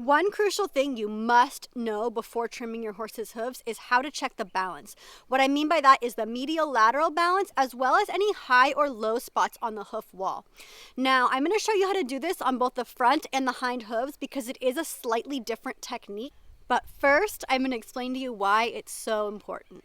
One crucial thing you must know before trimming your horse's hooves is how to check the balance. What I mean by that is the medial lateral balance as well as any high or low spots on the hoof wall. Now, I'm going to show you how to do this on both the front and the hind hooves because it is a slightly different technique. But first, I'm going to explain to you why it's so important.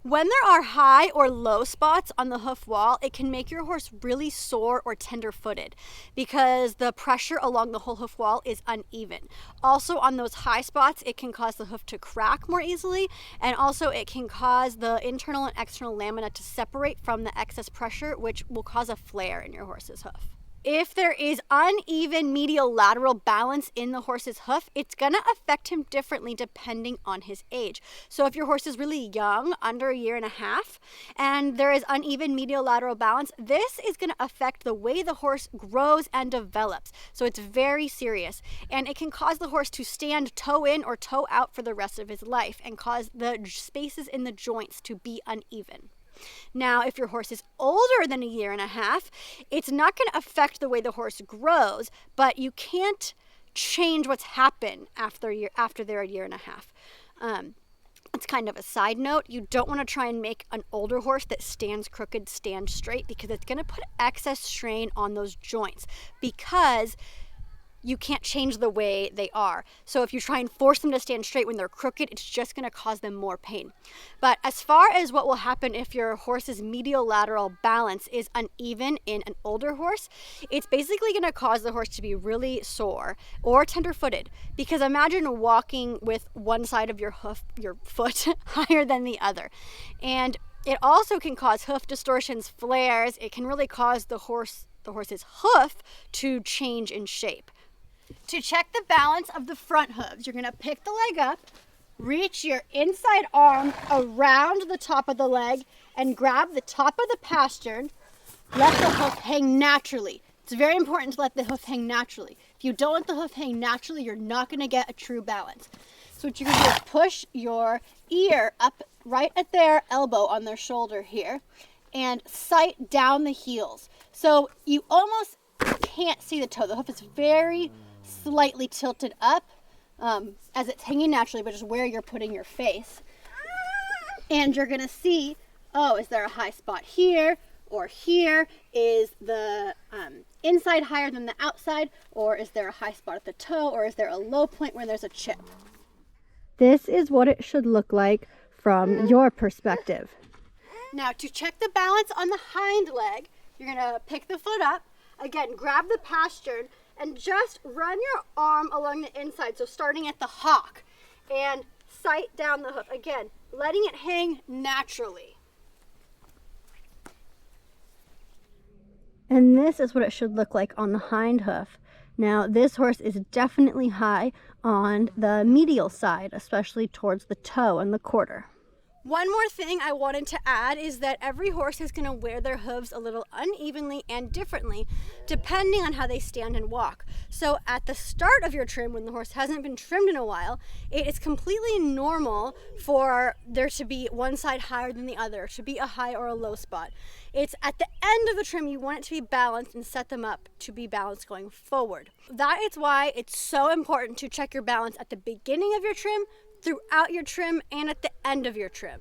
When there are high or low spots on the hoof wall, it can make your horse really sore or tender-footed because the pressure along the whole hoof wall is uneven. Also, on those high spots, it can cause the hoof to crack more easily, and also it can cause the internal and external lamina to separate from the excess pressure, which will cause a flare in your horse's hoof. If there is uneven medial lateral balance in the horse's hoof, it's going to affect him differently depending on his age. So if your horse is really young, under a year and a half, and there is uneven medial lateral balance, this is going to affect the way the horse grows and develops. So it's very serious, and it can cause the horse to stand toe in or toe out for the rest of his life and cause the spaces in the joints to be uneven. Now, if your horse is older than a year and a half, it's not going to affect the way the horse grows, but you can't change what's happened after they're a year and a half. It's kind of a side note. You don't want to try and make an older horse that stands crooked stand straight because it's going to put excess strain on those joints because you can't change the way they are. So if you try and force them to stand straight when they're crooked, it's just going to cause them more pain. But as far as what will happen if your horse's medial lateral balance is uneven in an older horse, it's basically going to cause the horse to be really sore or tender-footed. Because imagine walking with one side of your foot higher than the other. And it also can cause hoof distortions, flares. It can really cause the horse's hoof to change in shape. To check the balance of the front hooves, you're going to pick the leg up, reach your inside arm around the top of the leg, and grab the top of the pastern. Let the hoof hang naturally. It's very important to let the hoof hang naturally. If you don't let the hoof hang naturally, you're not going to get a true balance. So what you're going to do is push your ear up right at their elbow on their shoulder here and sight down the heels. So you almost can't see the toe. The hoof is very slightly tilted up as it's hanging naturally, but just where you're putting your face. And you're going to see, oh, is there a high spot here or here? Is the inside higher than the outside, or is there a high spot at the toe, or is there a low point where there's a chip? This is what it should look like from your perspective. Now, to check the balance on the hind leg, you're going to pick the foot up. Again, grab the pastern and just run your arm along the inside, so starting at the hock, and sight down the hoof. Again, letting it hang naturally. And this is what it should look like on the hind hoof. Now, this horse is definitely high on the medial side, especially towards the toe and the quarter. One more thing I wanted to add is that every horse is going to wear their hooves a little unevenly and differently depending on how they stand and walk. So at the start of your trim, when the horse hasn't been trimmed in a while, it is completely normal for there to be one side higher than the other, to be a high or a low spot. It's at the end of the trim you want it to be balanced and set them up to be balanced going forward. That is why it's so important to check your balance at the beginning of your trim, throughout your trim, and at the end of your trim.